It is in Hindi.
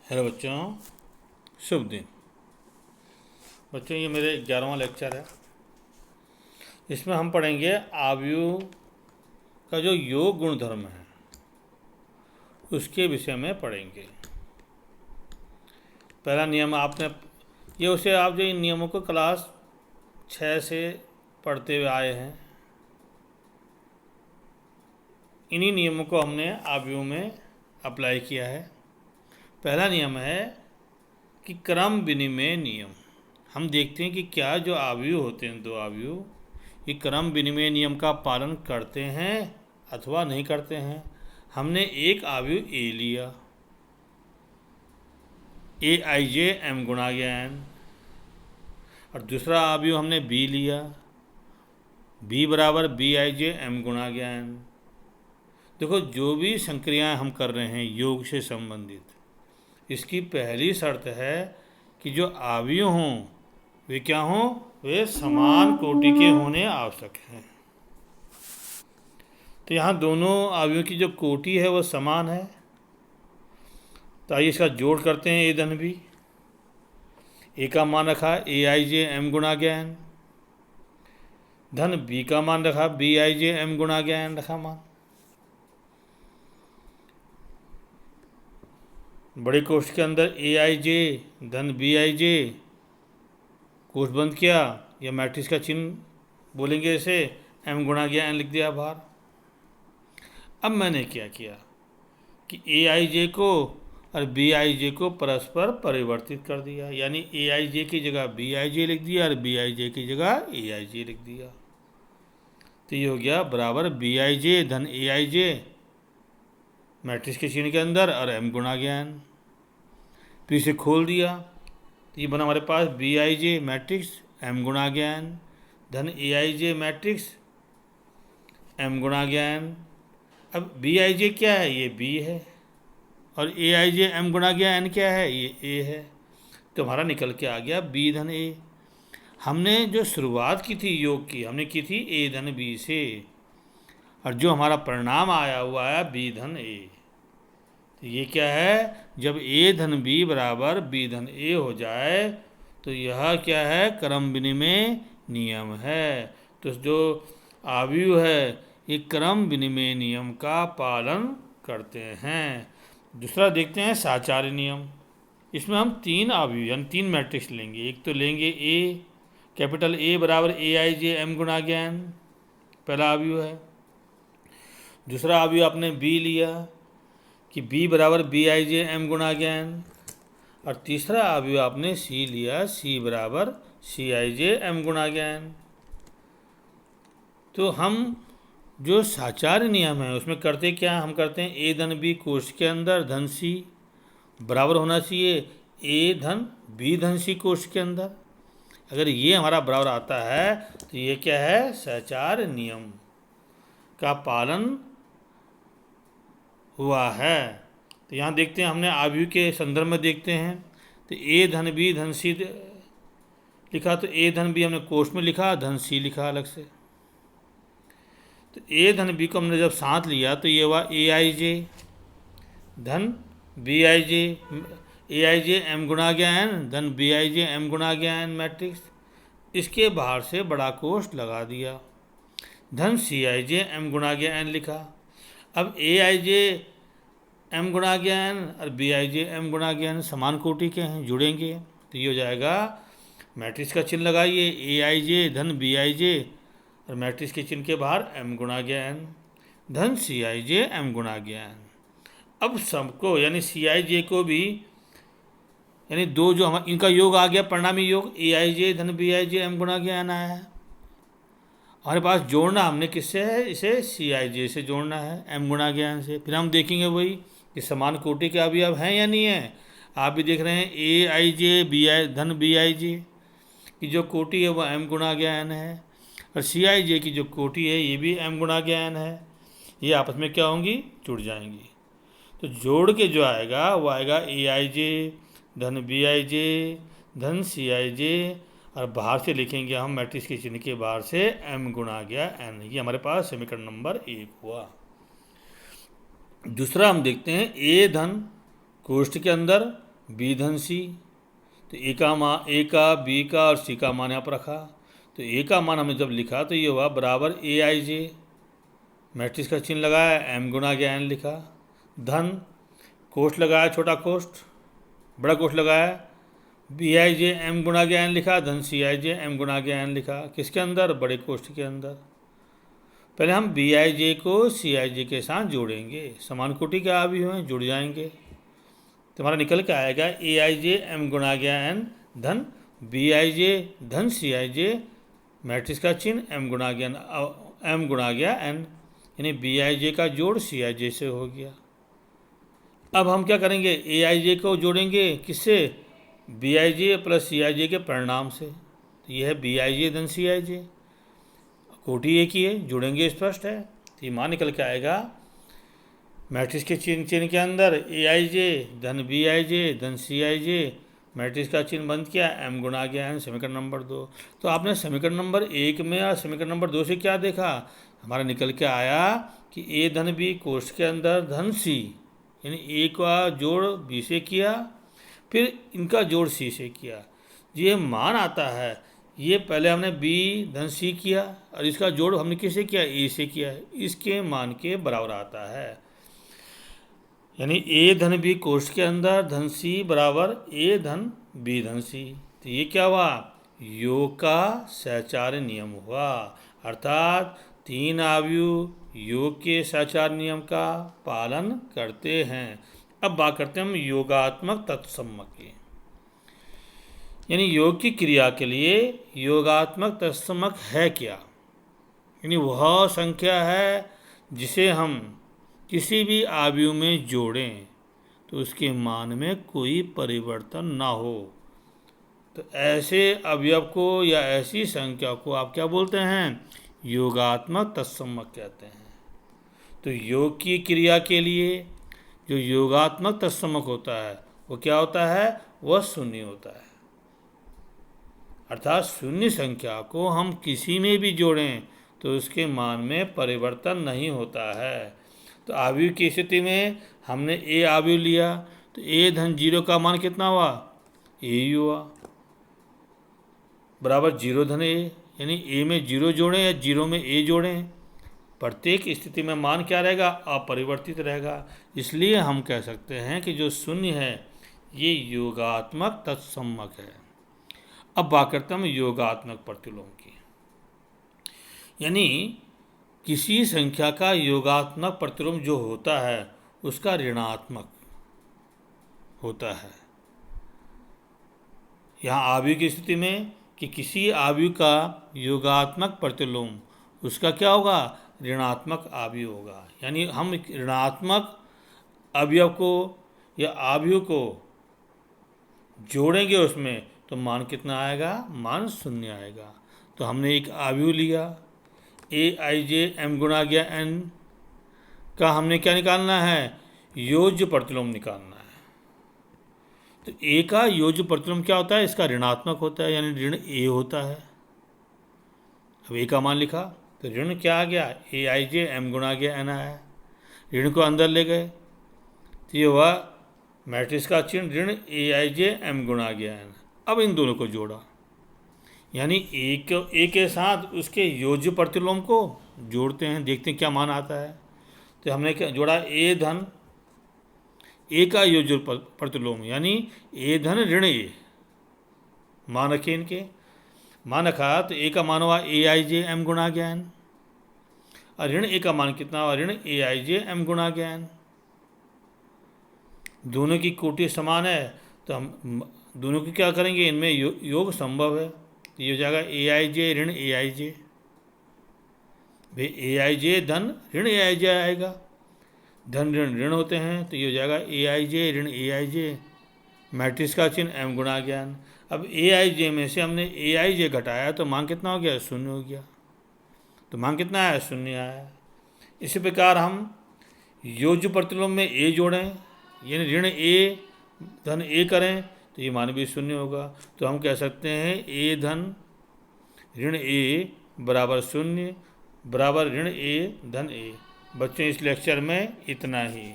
हेलो बच्चों, शुभ दिन। बच्चों, ये मेरे 11वां लेक्चर है। इसमें हम पढ़ेंगे आव्यूह का जो योग गुणधर्म है उसके विषय में पढ़ेंगे। पहला नियम आपने ये उसे आप जो इन नियमों को क्लास 6 से पढ़ते हुए आए हैं, इन्हीं नियमों को हमने आव्यूह में अप्लाई किया है। पहला नियम है कि क्रम विनिमय नियम। हम देखते हैं कि क्या जो आव्यूह होते हैं, दो आव्यूह, ये क्रम विनिमय नियम का पालन करते हैं अथवा नहीं करते हैं। हमने एक आव्यूह ए लिया, ए आई जे एम गुणा ज्ञान, और दूसरा आव्यूह हमने बी लिया, बी बराबर बी आई जे एम गुणा ज्ञान। देखो, जो भी संक्रियाएं हम कर रहे हैं योग से संबंधित, इसकी पहली शर्त है कि जो आव्यूह हों वे क्या हों, वे समान कोटि के होने आवश्यक हैं। तो यहाँ दोनों आव्यूह की जो कोटि है वह समान है। तो आइए इसका जोड़ करते हैं। ए धन बी, ए का मान रखा ए आई जे एम गुणा ज्ञान, धन बी का मान रखा बी आई जे एम गुणा ज्ञान रखा मान। बड़े कोष्ठ के अंदर ए आई जे धन बी आई जे, कोष्ठ बंद किया, या मैट्रिक्स का चिन्ह बोलेंगे इसे, एम गुणा ज्ञान लिख दिया बाहर। अब मैंने क्या किया कि ए आई जे को और बी आई जे को परस्पर परिवर्तित कर दिया, यानी ए आई जे की जगह बी आई जे लिख दिया और बी आई जे की जगह ए आई जे लिख दिया। तो ये हो गया बराबर बी आई जे धन ए आई जे मैट्रिक्स के चिन्ह के अंदर और एम गुणा ज्ञान। फिर इसे खोल दिया तो ये बना हमारे पास B I J matrix M गुणा ज्ञान धन ए आई जे मैट्रिक्स एम गुणा ज्ञान। अब बी आई जे क्या है, ये बी है, और ए आई जे एम गुणा ज्ञान क्या है, ये ए है। तो हमारा निकल के आ गया बी धन ए। हमने जो शुरुआत की थी योग की, हमने की थी ए धन बी से, और जो हमारा परिणाम आया हुआ है बी धन ए। तो ये क्या है, जब ए धन बी बराबर बी धन ए हो जाए तो यह क्या है, क्रम विनिमय नियम है। तो जो आव्यूह है ये क्रम विनिमय नियम का पालन करते हैं। दूसरा देखते हैं साचार्य नियम। इसमें हम तीन आव्यूह यानी तीन मैट्रिक्स लेंगे। एक तो लेंगे ए, कैपिटल ए बराबर ए आई जे एम गुणा ज्ञान, पहला आव्यूह है। दूसरा आव्यूह आपने बी लिया कि बी बराबर बी आई जे एम गुणा ज्ञान, और तीसरा आव्यूह आपने सी लिया, सी बराबर सी आई जे एम गुणा ज्ञान। तो हम जो साचार्य नियम है उसमें करते क्या, हम करते हैं ए धन बी कोष्ठ के अंदर धन सी बराबर होना चाहिए ए धन बी धन सी कोष्ठ के अंदर। अगर ये हमारा बराबर आता है तो ये क्या है, साचार्य नियम का पालन हुआ है। तो यहाँ देखते हैं, हमने आव्यूह के संदर्भ में देखते हैं। तो ए धन बी धन सी लिखा, तो ए धन बी हमने कोष्ठ में लिखा, धन सी लिखा अलग से। तो ए धन बी को हमने जब साथ लिया तो ये हुआ ए आई जे धन B I J, A I J M गुणा ज्ञान धन बी आई जे एम गुणा ज्ञान मैट्रिक्स। इसके बाहर से बड़ा कोष्ठ लगा दिया, धन सी आई जे एम गुणा ज्ञान लिखा। अब ए आई जे एम गुणा ज्ञान और बी आई जे एम गुणा ज्ञान समान कोटि के हैं, जुड़ेंगे तो ये हो जाएगा, मैट्रिक्स का चिन्ह लगाइए ए आई जे धन बी आई जे, और मैट्रिक्स के चिन्ह के बाहर एम गुणा ज्ञान धन सी आई जे एम गुणा ज्ञान। अब सबको यानी सी आई जे को भी, यानी दो जो हम इनका योग आ गया, परिणामी योग ए आई जे धन बी आई जे एम गुणा ज्ञान आया है। हमारे पास जोड़ना हमने किससे है, इसे सी आई जे से जोड़ना है एम गुणा ज्ञान से। फिर हम देखेंगे वही कि समान कोटि के अभी अब हैं या नहीं है। आप भी देख रहे हैं ए आई जे बी आई धन बी आई जे की जो कोटि है वह एम गुणा ज्ञान है, और सी आई जे की जो कोटि है ये भी एम गुणा ज्ञान है। ये आपस में क्या होंगी, जुड़ जाएंगी। तो जोड़ के जो आएगा वो आएगा ए आई जे धन बी आई जे धन सी आई जे, और बाहर से लिखेंगे हम मैट्रिक्स के चिन्ह के बाहर से एम गुणा गया एन। ये हमारे पास समीकरण नंबर 1 हुआ। दूसरा हम देखते हैं ए धन कोष्ठ के अंदर बी धन सी। तो ए का बी का और सी का मान यहाँ पर रखा। तो ए का मान हमने जब लिखा तो ये हुआ बराबर ए आई जे, मैट्रिक्स का चिन्ह लगाया, एम गुणा गया एन लिखा, धन कोष्ठ लगाया, छोटा कोष्ठ, बड़ा कोष्ठ लगाया, बी आई जे एम गुणा गया एन लिखा, धन सी आई जे एम गुणा गया एन लिखा। किसके अंदर? बड़े कोष्ठ के अंदर। पहले हम बी आई जे को सी आई जे के साथ जोड़ेंगे, समान कोटि के अवयव हैं, जुड़ जाएंगे। तो हमारा निकल के आएगा ए आई जे एम गुणा गया एन धन बी आई जे धन सी आई जे, मैट्रिक्स का चिन्ह एम गुणा गया एन, यानी बी आई जे का जोड़ सी आई जे से हो गया। अब हम क्या करेंगे? ए आई जे को जोड़ेंगे किससे? बी आई जे प्लस सी आई जे के परिणाम से। तो यह है बी आई जे धन सी आई जे, कोटि एक ही है, जुड़ेंगे, स्पष्ट है। तो ये मान निकल के आएगा मैट्रिक्स के चिन्ह के अंदर ए आई जे धन बी आई जे धन सी आई जे, मैट्रिक्स का चिन्ह बंद किया, एम गुणा गया एन, समीकरण नंबर 2। तो आपने समीकरण नंबर 1 में और समीकरण नंबर 2 से क्या देखा? हमारा निकल के आया कि ए धन बी कोष्ठ के अंदर धन सी, यानी ए का जोड़ बी से किया, फिर इनका जोड़ सी से किया। ये मान आता है, ये पहले हमने बी धन सी किया और इसका जोड़ हमने किससे किया? ए से किया, इसके मान के बराबर आता है। यानी ए धन बी कोष्ठ के अंदर धन सी बराबर ए धन बी धन सी। तो ये क्या हुआ? योग का सहचार्य नियम हुआ, अर्थात 3 अवयव योग के सहचार्य नियम का पालन करते हैं। अब बात करते हैं हम योगात्मक तत्समक की, यानी योग की क्रिया के लिए योगात्मक तत्समक है क्या? यानी वह संख्या है जिसे हम किसी भी अवयव में जोड़ें तो उसके मान में कोई परिवर्तन ना हो। तो ऐसे अवयव को या ऐसी संख्या को आप क्या बोलते हैं? योगात्मक तत्समक कहते हैं। तो योग की क्रिया के लिए जो योगात्मक तत्समक होता है वो क्या होता है? वह शून्य होता है, अर्थात शून्य संख्या को हम किसी में भी जोड़ें तो उसके मान में परिवर्तन नहीं होता है। तो अवयव की स्थिति में हमने ए अवयव लिया तो ए धन 0 का मान कितना हुआ? ए ही हुआ, बराबर 0 धन ए, यानी ए में 0 जोड़ें या 0 में ए जोड़ें, प्रत्येक स्थिति में मान क्या रहेगा? अपरिवर्तित रहेगा। इसलिए हम कह सकते हैं कि जो शून्य है ये योगात्मक तत्समक है। अब बात करते हैं हम योगात्मक प्रतिलोम की, यानी किसी संख्या का योगात्मक प्रतिलोम जो होता है उसका ऋणात्मक होता है। यहाँ अवयव की स्थिति में कि किसी अवयव का योगात्मक प्रतिलोम उसका क्या होगा? ऋणात्मक अवयव होगा। यानी हम ऋणात्मक अवयव को या अवयव को जोड़ेंगे उसमें तो मान कितना आएगा? मान शून्य आएगा। तो हमने एक अवयव लिया ए आई जे एम गुणा गया एन का, हमने क्या निकालना है? योज्य प्रतिलोम निकालना है। तो ए का योज्य प्रतिलोम क्या होता है? इसका ऋणात्मक होता है, यानी ऋण ए होता है। अब ए का मान लिखा तो ऋण क्या आ गया? ए आई जे एम गुणा गया एन आया, ऋण को अंदर ले गए तो ये हुआ मैट्रिक्स का चिन्ह ऋण ए आई जे एम गुणा गया एन। अब इन दोनों को जोड़ा, यानी ए के साथ उसके योज्य प्रतिलोम को जोड़ते हैं, देखते हैं क्या मान आता है। तो हमने क्या जोड़ा? ए धन ए का योज्य प्रतिलोम, यानी ए धन ऋण ए, मान रखे इनके, मान रखा तो ए का मान हुआ ए आई जे एम गुणा गया एन और ऋण ए का मान कितना हुआ? ऋण ए आई जे एम गुणा गया एन। दोनों की कोटि समान है तो हम दोनों की क्या करेंगे? इनमें योग संभव है। तो ये हो जाएगा ए आई जे ऋण ए आई जे, भाई ए आई जे धन ऋण ए आई जे आएगा, धन ऋण ऋण होते हैं तो ये हो जाएगा ए आई जे ऋण ए आई जे, मैट्रिक्स का चिन्ह एम गुणा ज्ञान। अब ए आई जे में से हमने ए आई जे घटाया तो मान कितना हो गया? शून्य हो गया। तो मान कितना आया? शून्य आया। इसी प्रकार हम योज्य प्रतिलोम में ए जोड़ें, यानी ऋण ए धन ए करें तो ये मान भी शून्य होगा। तो हम कह सकते हैं ए धन ऋण ए बराबर शून्य बराबर ऋण ए धन ए। बच्चों इस लेक्चर में इतना ही।